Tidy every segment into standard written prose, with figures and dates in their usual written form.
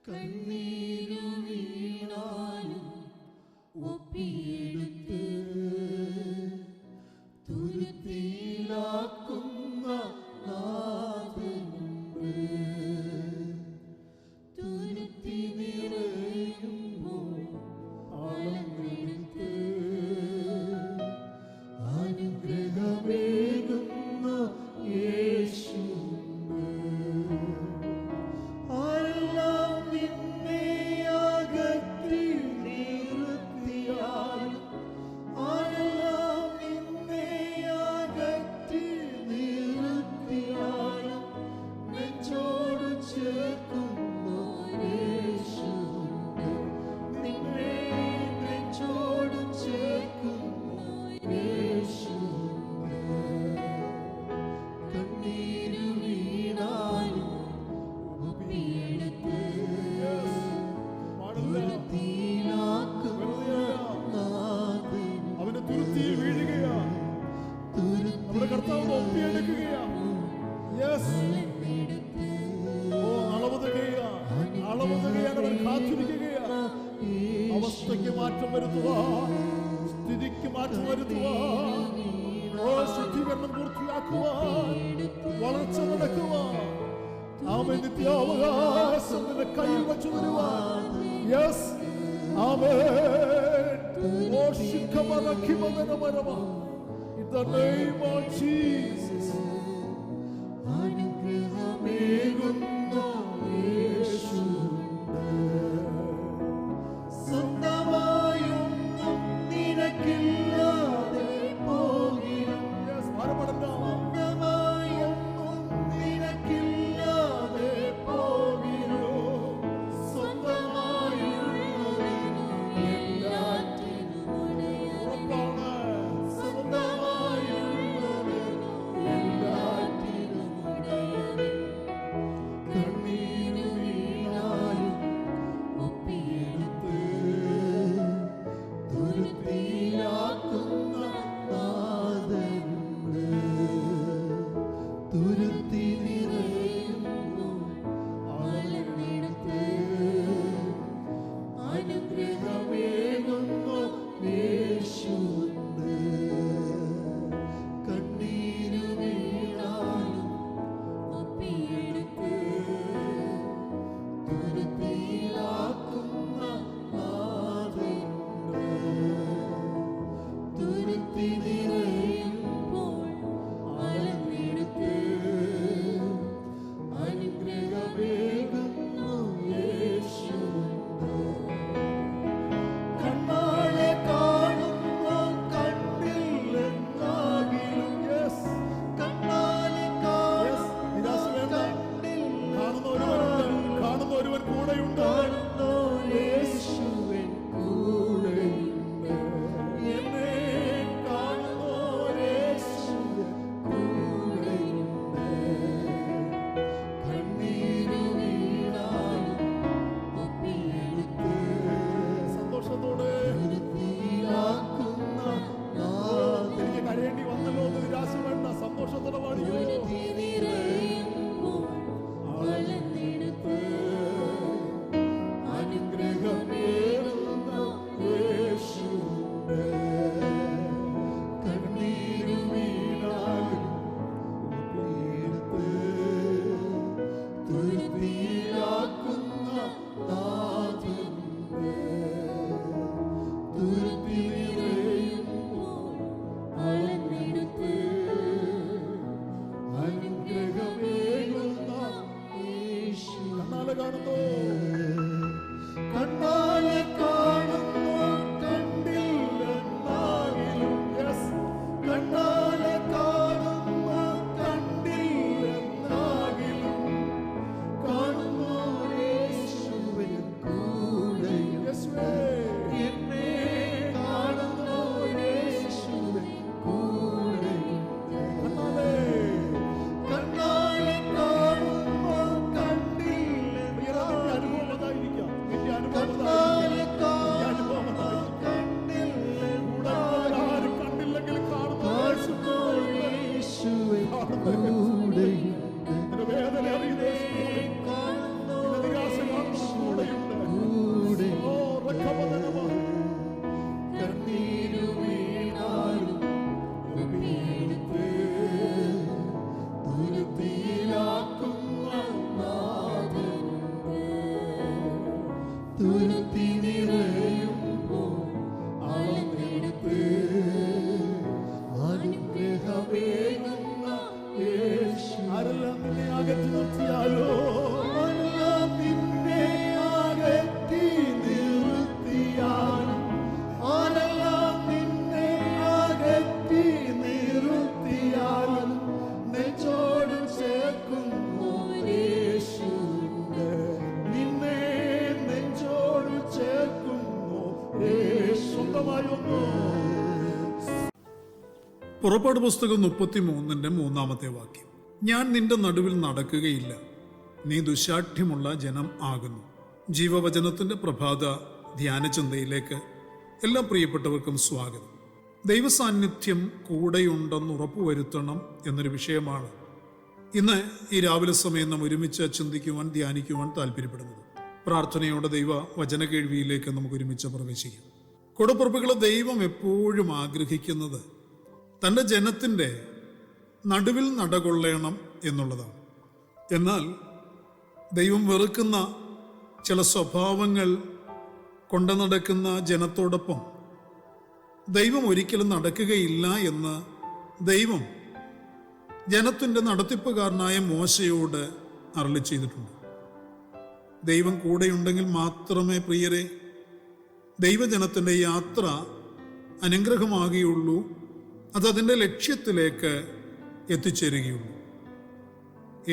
കണ്ണീരു വീണാലും ഒപ്പിയെടുത്ത് തുരുത്തിയിലാക്കുന്ന നാഥനുണ്ട്. തുരുത്തി നിറയുമ്പോൾ അളന്നെടുത്ത് അനുഗ്രഹമേകുന്ന യേശുണ്ട്. ആരെല്ലാം നിന്നെ അകറ്റി നിർത്തിയാലും, ആരെല്ലാം നിന്നെ അകറ്റി നിർത്തിയാലും നെഞ്ചോട് ചേർക്കുന്ന യേശുണ്ട്. നിന്നെ നെഞ്ചോട് ചേർക്കുന്ന യേശുണ്ട്. കണ്ണീരു വീണാലും ഒപ്പിയെടുത്ത് അവന് തുരുത്തിയിൽ വീഴുകയാ, നമ്മുടെ കർത്താവ് ഒപ്പിയെടുക്കുകയാ. അളവുകയാണ്, അവൻ കാത്തിരിക്കുകയാ. അവസ്ഥയ്ക്ക് മാറ്റം വരുത്തുവാൻ, സ്ഥിതിക്ക് മാറ്റം വരുത്തുവാൻ, ശുദ്ധീകരണം പൂർത്തിയാക്കുവാൻ, വളർച്ച നടക്കുവാൻ, അവൻ നിത്യാവകാശം നിന്റെ കയ്യിൽ വച്ചു തരുവാൻ. Yes, amen. ഓ ശിഖമനഖിമനമരമ, in the name of Jesus. അനുഗ്രഹമേകുന്ന യേശുണ്ട്. സ്വന്തമായൊന്നും നിനക്കില്ലാതെ പോകിലും, സ്വന്തമായൊന്നും നിനക്കില്ലാതെ പോകിലും, സ്വന്തമായുള്ളതിനു എല്ലാറ്റിനും ഉറപ്പാണ്. സ്വന്തമായുള്ളതിനു എല്ലാറ്റിനും കണ്ണീരു വീണാലും ഒപ്പിയെടുത്ത് തുരുത്തിയിലാക്കുന്ന നാഥനുണ്ട്. തുരുത്തി നിറയുമ്പോൾ അളന്നെടുത്ത് അനുഗ്രഹമേകുന്ന യേശുണ്ട്. കണ്ണീരു വീണാലും ഒപ്പിയെടുത്ത് തുരുത്തിയിലാക്കുന്ന നാഥനുണ്ട്. തുരുത്തി നിറയുമ്പോൾ അളന്നെടുത്ത് അനുഗ്രഹമേകുന്ന യേശുണ്ട്. കണ്ണാലെ കാണുന്നു കണ്ടില്ലെന്നാകിലും, കണ്ണാലെ കാണുന്നു കാണുന്ന ഒരുവൻ കൂടെയുണ്ട്. കാണുന്നു യേശുവൻ കൂടെയുണ്ട്. എന്നെ കാണുന്നു യേശുവൻ കൂടെയുണ്ട്. കണ്ണീരു വീണാലും ഒപ്പിയെടുത്ത് സന്തോഷത്തോടെ തുരുത്തിയിലാക്കുന്ന നാഥൻ. എനിക്ക് കരയേണ്ടി വന്നല്ലോ എന്ന് നിരാശ വേണ്ട, സന്തോഷത്തോടെ പാടിയോ. തുരുത്തി നിറയുമ്പോൾ അളന്നെടുത്ത് അനുഗ്രഹമേകുന്ന യേശുണ്ട്. കണ്ണീരു വീണാലും ഒപ്പിയെടുത്ത് തുരുത്തിയിലാക്കുന്ന നാഥനുണ്ട്. തുരുത്തി നിറയുമ്പോൾ അളന്നെടുത്ത് അനുഗ്രഹമേകുന്ന യേശു. കണ്ണാലെ കാണുന്നു, കണ്ണാലെ കാണുന്നു കണ്ടില്ലെന്നാകിലും, കണ്ണാലെ കാണുന്നു കണ്ടില്ലെന്നാകിലും, കാണുന്നു യേശുവൻ കൂടെയുണ്ട്. എന്നെ കാണുന്നു യേശുവൻ കൂടെയുണ്ട്. കണ്ണാലെ കാണുന്നു കണ്ടില്ലെന്നാകിലും, അനുഭവം അതായിരിക്കാം. നിന്റെ അനുഭവം തുരുത്തി നിറയുമ്പോൾ അളന്നെടുത്ത് അനുഗ്രഹമേകുന്ന യേശു. ആരെല്ലാം നിന്നെ അകറ്റി നിർത്തിയാലോ, ആരെല്ലാം നിന്നെ അകറ്റി നിർത്തിയാലും, ആരെല്ലാം നിന്നെ അകറ്റി നിർത്തിയാലും നെഞ്ചോട് ചേർക്കുന്നു യേശുണ്ട്. നിന്നെ നെഞ്ചോട് ചേർക്കുന്നു യേശു. സ്വന്തമായി ഒന്ന് പുറപ്പാട് പുസ്തകം 33:3 വാക്യം. ഞാൻ നിന്റെ നടുവിൽ നടക്കുകയില്ല, നീ ദുശാഠ്യമുള്ള ജനം ആകുന്നു. ജീവവചനത്തിന്റെ പ്രഭാത ധ്യാന ചിന്തയിലേക്ക് എല്ലാ പ്രിയപ്പെട്ടവർക്കും സ്വാഗതം. ദൈവസാന്നിധ്യം കൂടെയുണ്ടെന്ന് ഉറപ്പുവരുത്തണം എന്നൊരു വിഷയമാണ് ഇന്ന് ഈ രാവിലെ സമയം നാം ഒരുമിച്ച് ചിന്തിക്കുവാൻ, ധ്യാനിക്കുവാൻ താല്പര്യപ്പെടുന്നത്. പ്രാർത്ഥനയോടെ ദൈവ വചന കേൾവിയിലേക്ക് നമുക്ക് ഒരുമിച്ച് പ്രവേശിക്കാം. കൂടപ്പുറപ്പുകളെ, ദൈവം എപ്പോഴും ആഗ്രഹിക്കുന്നത് തൻ്റെ ജനത്തിൻ്റെ നടുവിൽ നടകൊള്ളണം എന്നുള്ളതാണ്. എന്നാൽ ദൈവം വെറുക്കുന്ന ചില സ്വഭാവങ്ങൾ കൊണ്ടു നടക്കുന്ന ജനത്തോടൊപ്പം ദൈവം ഒരിക്കലും നടക്കുകയില്ല എന്ന് ദൈവം ജനത്തിൻ്റെ നടത്തിപ്പുകാരനായ മോശയോട് അരുളി ചെയ്തിട്ടുണ്ട്. ദൈവം കൂടെയുണ്ടെങ്കിൽ മാത്രമേ പ്രിയരെ ദൈവജനത്തിൻ്റെ യാത്ര അനുഗ്രഹമാകുകയുള്ളൂ, അതതിൻ്റെ ലക്ഷ്യത്തിലേക്ക് എത്തിച്ചേരുകയുള്ളൂ.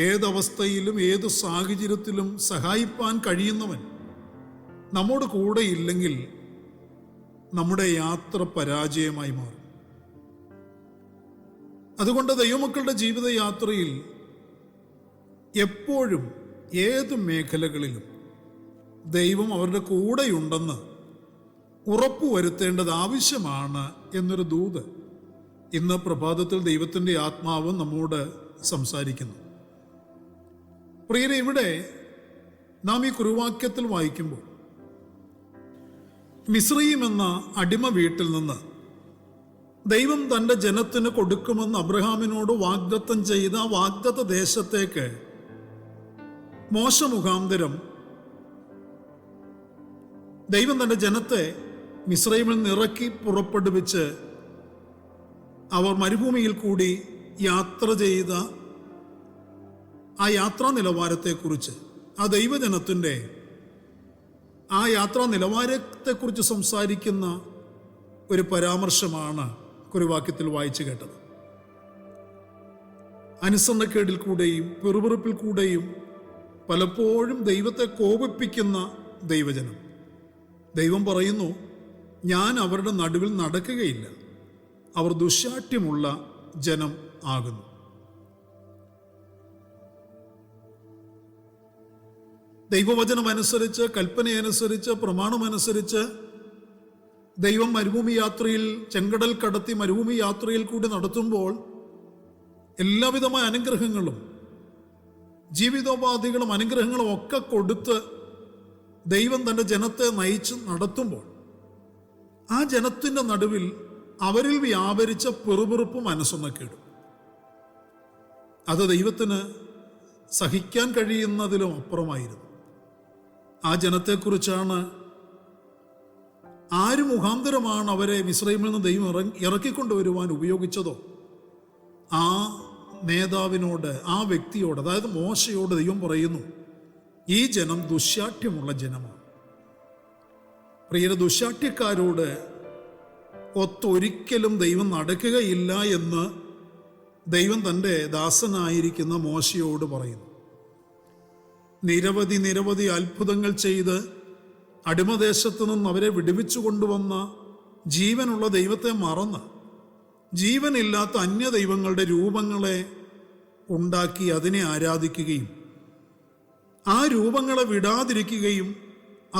ഏതവസ്ഥയിലും ഏത് സാഹചര്യത്തിലും സഹായിപ്പാൻ കഴിയുന്നവൻ നമ്മോട് കൂടെ ഇല്ലെങ്കിൽ നമ്മുടെ യാത്ര പരാജയമായി മാറും. അതുകൊണ്ട് ദൈവമക്കളുടെ ജീവിതയാത്രയിൽ എപ്പോഴും ഏത് മേഖലകളിലും ദൈവം അവരുടെ കൂടെയുണ്ടെന്ന് ഉറപ്പുവരുത്തേണ്ടത് ആവശ്യമാണ് എന്നൊരു ദൂത് ഇന്ന് പ്രഭാതത്തിൽ ദൈവത്തിൻ്റെ ആത്മാവ് നമ്മോട് സംസാരിക്കുന്നു. പ്രിയരെ, ഇവിടെ നാം ഈ കുറുവാക്യത്തിൽ വായിക്കുമ്പോൾ മിസ്രയീം എന്ന അടിമ വീട്ടിൽ നിന്ന് ദൈവം തൻ്റെ ജനത്തിന് കൊടുക്കുമെന്ന് അബ്രഹാമിനോട് വാഗ്ദത്തം ചെയ്ത വാഗ്ദത്ത ദേശത്തേക്ക് മോശ മുഖാന്തരം ദൈവം തൻ്റെ ജനത്തെ മിസ്രയീമിൽ നിറക്കി പുറപ്പെടുവിച്ച് അവർ മരുഭൂമിയിൽ കൂടി യാത്ര ചെയ്ത ആ യാത്രാ നിലവാരത്തെക്കുറിച്ച്, ആ ദൈവജനത്തിൻ്റെ ആ യാത്രാ നിലവാരത്തെക്കുറിച്ച് സംസാരിക്കുന്ന ഒരു പരാമർശമാണ് കുറുവാക്യത്തിൽ വായിച്ചു കേട്ടത്. അനുസരണക്കേടിൽ കൂടെയും പിറുപിറുപ്പിൽ കൂടെയും പലപ്പോഴും ദൈവത്തെ കോപിപ്പിക്കുന്ന ദൈവജനം. ദൈവം പറയുന്നു, ഞാൻ അവരുടെ നടുവിൽ നടക്കുകയില്ല, അവർ ദുശാഠ്യമുള്ള ജനം ആകുന്നു. ദൈവവചനമനുസരിച്ച്, കൽപ്പനയനുസരിച്ച്, പ്രമാണമനുസരിച്ച് ദൈവം മരുഭൂമി യാത്രയിൽ ചെങ്കടൽ കടത്തി മരുഭൂമി യാത്രയിൽ കൂടി നടത്തുമ്പോൾ എല്ലാവിധമായ അനുഗ്രഹങ്ങളും ജീവിതോപാധികളും അനുഗ്രഹങ്ങളും ഒക്കെ കൊടുത്ത് ദൈവം തൻ്റെ ജനത്തെ നയിച്ച് നടത്തുമ്പോൾ ആ ജനത്തിൻ്റെ നടുവിൽ അവരിൽ വ്യാപരിച്ച പിറുപിറുപ്പും മനസ്സൊന്നക്കേടും അത് ദൈവത്തിന് സഹിക്കാൻ കഴിയുന്നതിലും അപ്പുറമായിരുന്നു. ആ ജനത്തെക്കുറിച്ചാണ് ആര് മുഖാന്തരമാണ് അവരെ മിസ്രയീമിൽ നിന്ന് ദൈവം ഇറക്കിക്കൊണ്ടുവരുവാൻ ഉപയോഗിച്ചതോ ആ നേതാവിനോട്, ആ വ്യക്തിയോട്, അതായത് മോശയോട് ദൈവം പറയുന്നു, ഈ ജനം ദുശാഠ്യമുള്ള ജനമാണ്. പ്രിയര, ദുശാഠ്യക്കാരോട് ഒത്തൊരിക്കലും ദൈവം നടക്കുകയില്ല എന്ന് ദൈവം തൻ്റെ ദാസനായിരിക്കുന്ന മോശയോട് പറയുന്നു. നിരവധി അത്ഭുതങ്ങൾ ചെയ്ത് അടിമദേശത്തു നിന്ന് അവരെ വിടുവിച്ചു കൊണ്ടുവന്ന ജീവനുള്ള ദൈവത്തെ മറന്ന് ജീവനില്ലാത്ത അന്യ ദൈവങ്ങളുടെ രൂപങ്ങളെ ഉണ്ടാക്കി അതിനെ ആരാധിക്കുകയും ആ രൂപങ്ങളെ വിടാതിരിക്കുകയും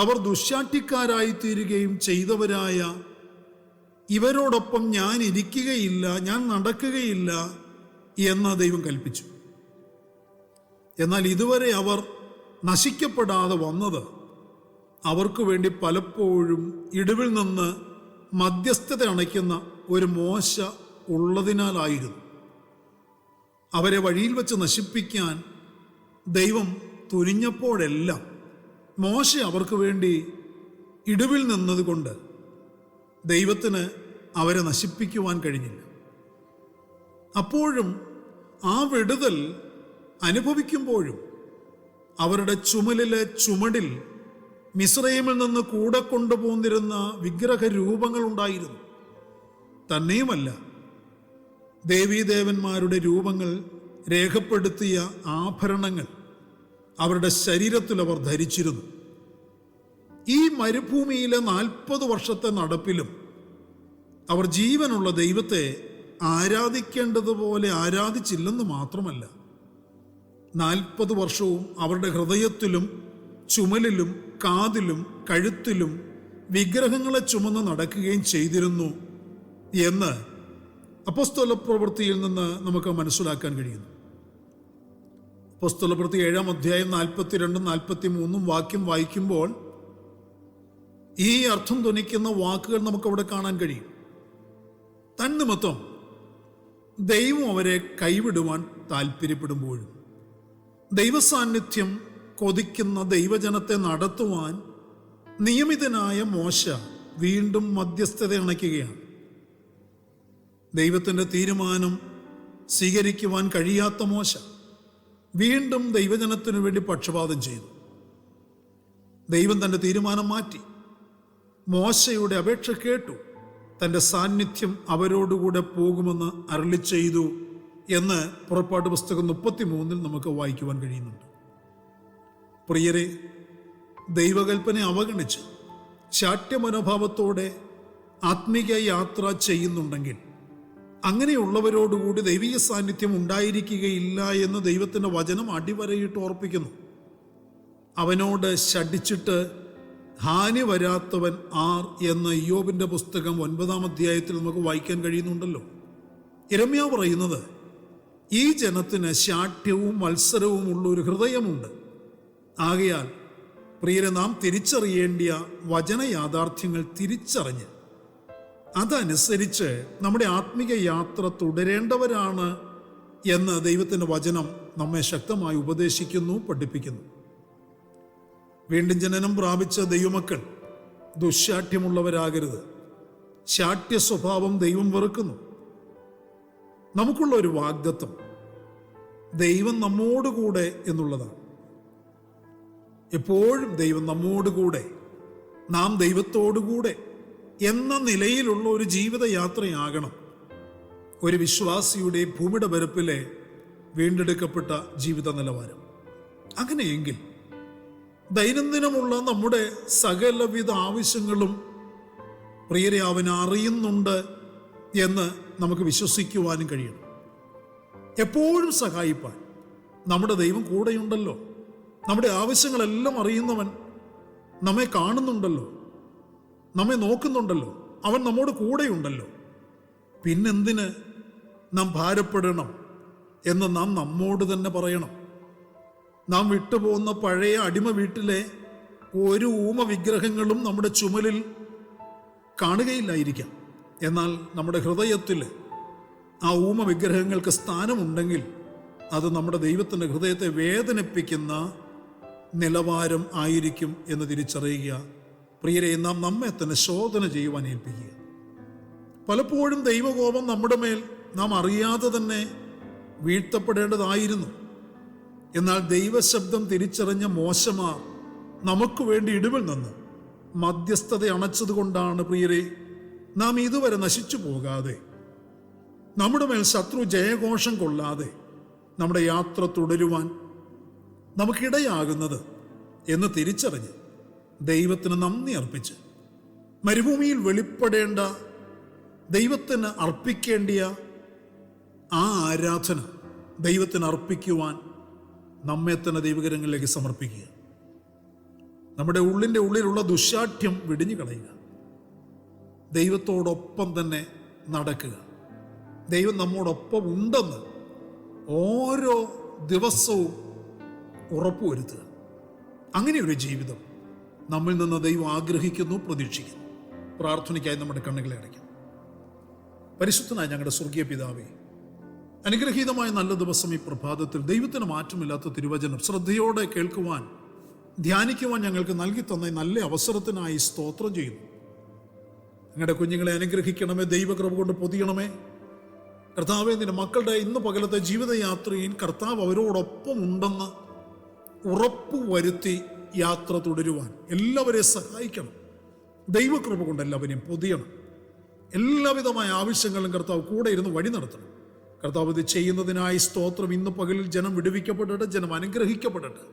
അവർ ദുശാഠ്യക്കാരായിത്തീരുകയും ചെയ്തവരായ ഇവരോടൊപ്പം ഞാൻ ഇരിക്കുകയില്ല, ഞാൻ നടക്കുകയില്ല എന്ന് ദൈവം കൽപ്പിച്ചു. എന്നാൽ ഇതുവരെ അവർ നശിക്കപ്പെടാതെ വന്നത് അവർക്ക് വേണ്ടി പലപ്പോഴും ഇടിവിൽ നിന്ന് മധ്യസ്ഥത അണയ്ക്കുന്ന ഒരു മോശ ഉള്ളതിനാലായിരുന്നു. അവരെ വഴിയിൽ വെച്ച് നശിപ്പിക്കാൻ ദൈവം തുനിഞ്ഞപ്പോഴെല്ലാം മോശ അവർക്ക് വേണ്ടി ഇടിവിൽ നിന്നതുകൊണ്ട് ദൈവത്തിന് അവരെ നശിപ്പിക്കുവാൻ കഴിഞ്ഞില്ല. അപ്പോഴും ആ വിടുതൽ അനുഭവിക്കുമ്പോഴും അവരുടെ ചുമടിൽ മിസ്രയീമിൽ നിന്ന് കൂടെ കൊണ്ടുപോന്നിരുന്ന വിഗ്രഹ രൂപങ്ങൾ ഉണ്ടായിരുന്നു. തന്നെയുമല്ല, ദേവീദേവന്മാരുടെ രൂപങ്ങൾ രേഖപ്പെടുത്തിയ ആഭരണങ്ങൾ അവരുടെ ശരീരത്തിൽ അവർ ധരിച്ചിരുന്നു. ഈ മരുഭൂമിയിലെ 40 വർഷത്തെ നടപ്പിലും അവർ ജീവനുള്ള ദൈവത്തെ ആരാധിക്കേണ്ടതുപോലെ ആരാധിച്ചില്ലെന്ന് മാത്രമല്ല, 40 വർഷവും അവരുടെ ഹൃദയത്തിലും ചുമലിലും കാതിലും കഴുത്തിലും വിഗ്രഹങ്ങളെ ചുമന്ന് നടക്കുകയും ചെയ്തിരുന്നു എന്ന് അപ്പോസ്തല പ്രവൃത്തിയിൽ നിന്ന് നമുക്ക് മനസ്സിലാക്കാൻ കഴിയുന്നു. അപ്പോസ്തല പ്രവൃത്തി 7-ാം അധ്യായം 42-43 വാക്യം വായിക്കുമ്പോൾ ഈ അർത്ഥം ധ്വനിക്കുന്ന വാക്കുകൾ നമുക്കവിടെ കാണാൻ കഴിയും. തന്നിമിത്തം ദൈവം അവരെ കൈവിടുവാൻ താല്പര്യപ്പെടുമ്പോഴും ദൈവസാന്നിധ്യം കൊതിക്കുന്ന ദൈവജനത്തെ നടത്തുവാൻ നിയമിതനായ മോശ വീണ്ടും മധ്യസ്ഥത അണയ്ക്കുകയാണ്. ദൈവത്തിൻ്റെ തീരുമാനം സ്വീകരിക്കുവാൻ കഴിയാത്ത മോശ വീണ്ടും ദൈവജനത്തിനു വേണ്ടി പക്ഷപാതം ചെയ്തു. ദൈവം തൻ്റെ തീരുമാനം മാറ്റി. മോശയുടെ അപേക്ഷ കേട്ടു. തൻ്റെ സാന്നിധ്യം അവരോടുകൂടെ പോകുമെന്ന് അരുളി ചെയ്തു എന്ന് പുറപ്പാട് പുസ്തകം 33 നമുക്ക് വായിക്കുവാൻ കഴിയുന്നുണ്ട്. പ്രിയരെ, ദൈവകൽപ്പന അവഗണിച്ച് ശാഠ്യമനോഭാവത്തോടെ ആത്മീക യാത്ര ചെയ്യുന്നുണ്ടെങ്കിൽ അങ്ങനെയുള്ളവരോടുകൂടി ദൈവീയ സാന്നിധ്യം ഉണ്ടായിരിക്കുകയില്ല എന്ന് ദൈവത്തിൻ്റെ വചനം അടിവരയിട്ട് ഓർപ്പിക്കുന്നു. അവനോട് ശഠിച്ചിട്ട് ഹാനി വരാത്തവൻ ആർ എന്ന് ഇയ്യോബിൻ്റെ പുസ്തകം 9-ാം അധ്യായത്തിൽ നമുക്ക് വായിക്കാൻ കഴിയുന്നുണ്ടല്ലോ. യിരെമ്യാവ് പറയുന്നത്, ഈ ജനത്തിന് ശാഠ്യവും മത്സരവും ഉള്ള ഒരു ഹൃദയമുണ്ട്. ആകയാൽ പ്രിയരെ, നാം തിരിച്ചറിയേണ്ടിയ വചന യാഥാർത്ഥ്യങ്ങൾ തിരിച്ചറിഞ്ഞ് അതനുസരിച്ച് നമ്മുടെ ആത്മീക യാത്ര തുടരേണ്ടവരാണ് എന്ന് ദൈവത്തിൻ്റെ വചനം നമ്മെ ശക്തമായി ഉപദേശിക്കുന്നു, പഠിപ്പിക്കുന്നു. വീണ്ടും ജനനം പ്രാപിച്ച ദൈവമക്കൾ ദുശ്ശാഠ്യമുള്ളവരാകരുത്. ശാഠ്യ സ്വഭാവം ദൈവം വെറുക്കുന്നു. നമുക്കുള്ള ഒരു വാഗ്ദത്തം ദൈവം നമ്മോടുകൂടെ എന്നുള്ളതാണ്. എപ്പോഴും ദൈവം നമ്മോടുകൂടെ, നാം ദൈവത്തോടുകൂടെ എന്ന നിലയിലുള്ള ഒരു ജീവിതയാത്രയാകണം ഒരു വിശ്വാസിയുടെ ഭൂമിയുടെ പരപ്പിലെ വീണ്ടെടുക്കപ്പെട്ട ജീവിത നിലവാരം. അങ്ങനെയെങ്കിൽ ദൈനംദിനമുള്ള നമ്മുടെ സകലവിധ ആവശ്യങ്ങളും പ്രിയരെ അവൻ അറിയുന്നുണ്ട് എന്ന് നമുക്ക് വിശ്വസിക്കുവാനും കഴിയണം. എപ്പോഴും സഹായിപ്പാൻ നമ്മുടെ ദൈവം കൂടെയുണ്ടല്ലോ. നമ്മുടെ ആവശ്യങ്ങളെല്ലാം അറിയുന്നവൻ നമ്മെ കാണുന്നുണ്ടല്ലോ, നമ്മെ നോക്കുന്നുണ്ടല്ലോ, അവൻ നമ്മോട് കൂടെയുണ്ടല്ലോ. പിന്നെന്തിന് നാം ഭാരപ്പെടണം എന്ന് നാം നമ്മോട് തന്നെ പറയണം. നാം വിട്ടുപോകുന്ന പഴയ അടിമ വീട്ടിലെ ഒരു ഊമ വിഗ്രഹങ്ങളും നമ്മുടെ ചുമലിൽ കാണുകയില്ലായിരിക്കാം. എന്നാൽ നമ്മുടെ ഹൃദയത്തിൽ ആ ഊമ വിഗ്രഹങ്ങൾക്ക് സ്ഥാനമുണ്ടെങ്കിൽ അത് നമ്മുടെ ദൈവത്തിൻ്റെ ഹൃദയത്തെ വേദനിപ്പിക്കുന്ന നിലവാരം ആയിരിക്കും എന്ന് തിരിച്ചറിയുക. പ്രിയരെ, നാം നമ്മെ തന്നെ ശോധന ചെയ്യുവാൻ ഏൽപ്പിക്കുക. പലപ്പോഴും ദൈവകോപം നമ്മുടെ മേൽ നാം അറിയാതെ തന്നെ വീഴ്ത്തപ്പെടേണ്ടതായിരുന്നു. എന്നാൽ ദൈവശബ്ദം തിരിച്ചറിഞ്ഞ മോശമാർ നമുക്ക് വേണ്ടി ഇടിവിൽ നിന്ന് മധ്യസ്ഥത അണച്ചതുകൊണ്ടാണ് പ്രിയരെ നാം ഇതുവരെ നശിച്ചു പോകാതെ, നമ്മുടെ മേൽ ശത്രു ജയഘോഷം കൊള്ളാതെ നമ്മുടെ യാത്ര തുടരുവാൻ നമുക്കിടയാകുന്നത് എന്ന് തിരിച്ചറിഞ്ഞ് ദൈവത്തിന് നന്ദി അർപ്പിച്ച് മരുഭൂമിയിൽ വെളിപ്പെടേണ്ട, ദൈവത്തിന് അർപ്പിക്കേണ്ടിയ ആ ആരാധന ദൈവത്തിന് അർപ്പിക്കുവാൻ നമ്മെ തന്നെ ദൈവകരങ്ങളിലേക്ക് സമർപ്പിക്കുക. നമ്മുടെ ഉള്ളിലുള്ള ദുശ്ശാഠ്യം വെടിഞ്ഞു കളയുക. ദൈവത്തോടൊപ്പം തന്നെ നടക്കുക. ദൈവം നമ്മോടൊപ്പം ഉണ്ടെന്ന് ഓരോ ദിവസവും ഉറപ്പുവരുത്തുക. അങ്ങനെയൊരു ജീവിതം നമ്മിൽ നിന്ന് ദൈവം ആഗ്രഹിക്കുന്നു, പ്രതീക്ഷിക്കുന്നു. പ്രാർത്ഥനയ്ക്കായി നമ്മുടെ കണ്ണുകളെ അടയ്ക്കാം. പരിശുദ്ധനായ ഞങ്ങളുടെ സ്വർഗീയ പിതാവേ, അനുഗ്രഹീതമായ നല്ല ദിവസം ഈ പ്രഭാതത്തിൽ ദൈവത്തിന് മാറ്റമില്ലാത്ത തിരുവചനം ശ്രദ്ധയോടെ കേൾക്കുവാൻ ധ്യാനിക്കുവാൻ ഞങ്ങൾക്ക് നൽകി തന്ന നല്ല അവസരത്തിനായി സ്തോത്രം ചെയ്യുന്നു. ഞങ്ങളുടെ കുഞ്ഞുങ്ങളെ അനുഗ്രഹിക്കണമേ, ദൈവകൃപ കൊണ്ട് പൊതിയണമേ. കർത്താവേ, നിന്റെ മക്കളുടെ ഇന്ന് പകലത്തെ ജീവിതയാത്രയിൽ കർത്താവ് അവരോടൊപ്പം ഉണ്ടെന്ന് ഉറപ്പുവരുത്തി യാത്ര തുടരുവാൻ എല്ലാവരെയും സഹായിക്കണം. ദൈവകൃപ കൊണ്ട് എല്ലാവരെയും പൊതിയണം. എല്ലാവിധമായ ആവശ്യങ്ങളും കർത്താവ് കൂടെ ഇരുന്ന് വഴി നടത്തണം. കർത്താവ് ഇത് ചെയ്യുന്നതിനായി സ്തോത്രം. ഇന്ന് പകലിൽ ജനം വിടുവിക്കപ്പെടട്ടെ, ജനം അനുഗ്രഹിക്കപ്പെടട്ടെ.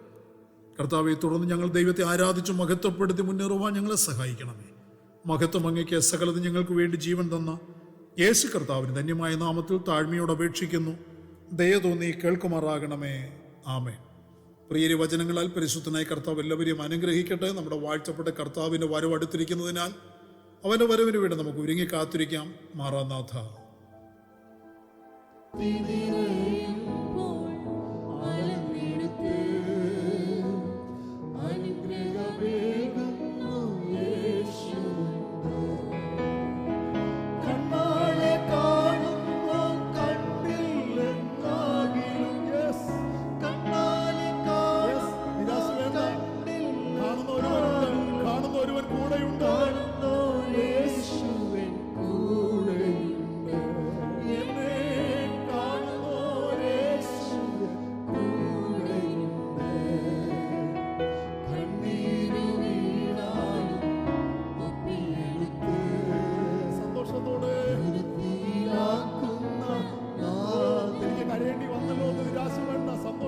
കർത്താവെ, തുടർന്ന് ഞങ്ങൾ ദൈവത്തെ ആരാധിച്ച് മഹത്വപ്പെടുത്തി മുന്നേറുവാൻ ഞങ്ങളെ സഹായിക്കണമേ. മഹത്വം അങ്ങയ്ക്ക്, സകലത് ഞങ്ങൾക്ക് വേണ്ടി ജീവൻ തന്ന യേശു കർത്താവിന് ധന്യമായ നാമത്തിൽ താഴ്മയോട് അപേക്ഷിക്കുന്നു. ദയ തോന്നി കേൾക്കുമാറാകണമേ. ആമേൻ. പ്രിയരി, വചനങ്ങളാൽ പരിശുദ്ധനായ കർത്താവ് എല്ലാവരെയും അനുഗ്രഹിക്കട്ടെ. നമ്മുടെ വാഴ്ത്തപ്പെട്ട കർത്താവിൻ്റെ വരവ് അടുത്തിരിക്കുന്നതിനാൽ അവൻ്റെ വരവിന് വേണ്ടി നമുക്ക് ഒരുങ്ങി കാത്തിരിക്കാം. മാറാനാഥ.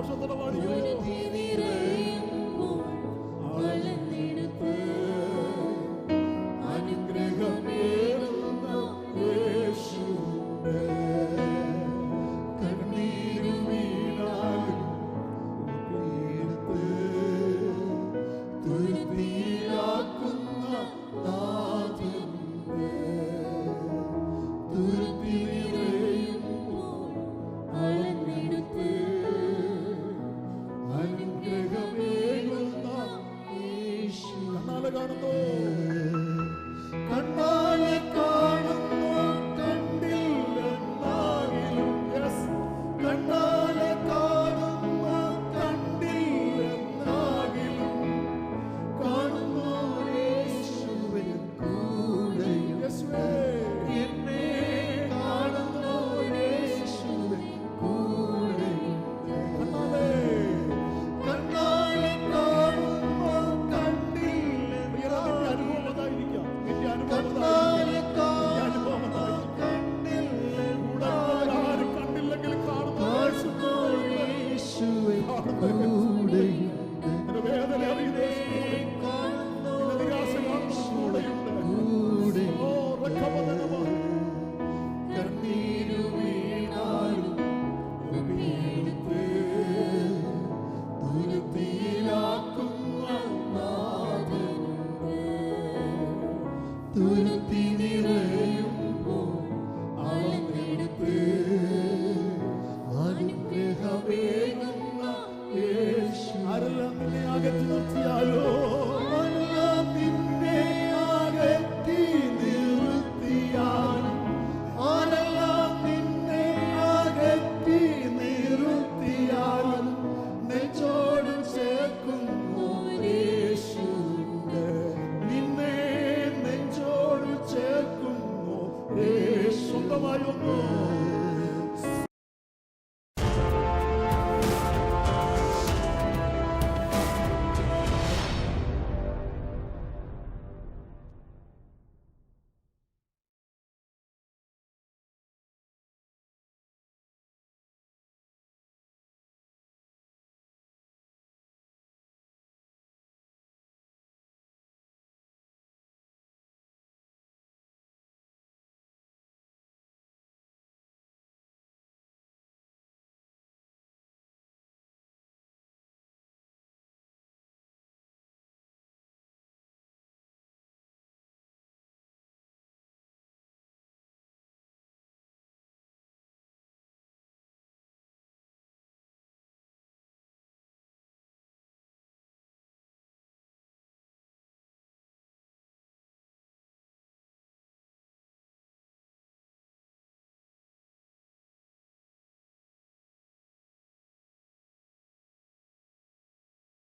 സ്വന്തമായി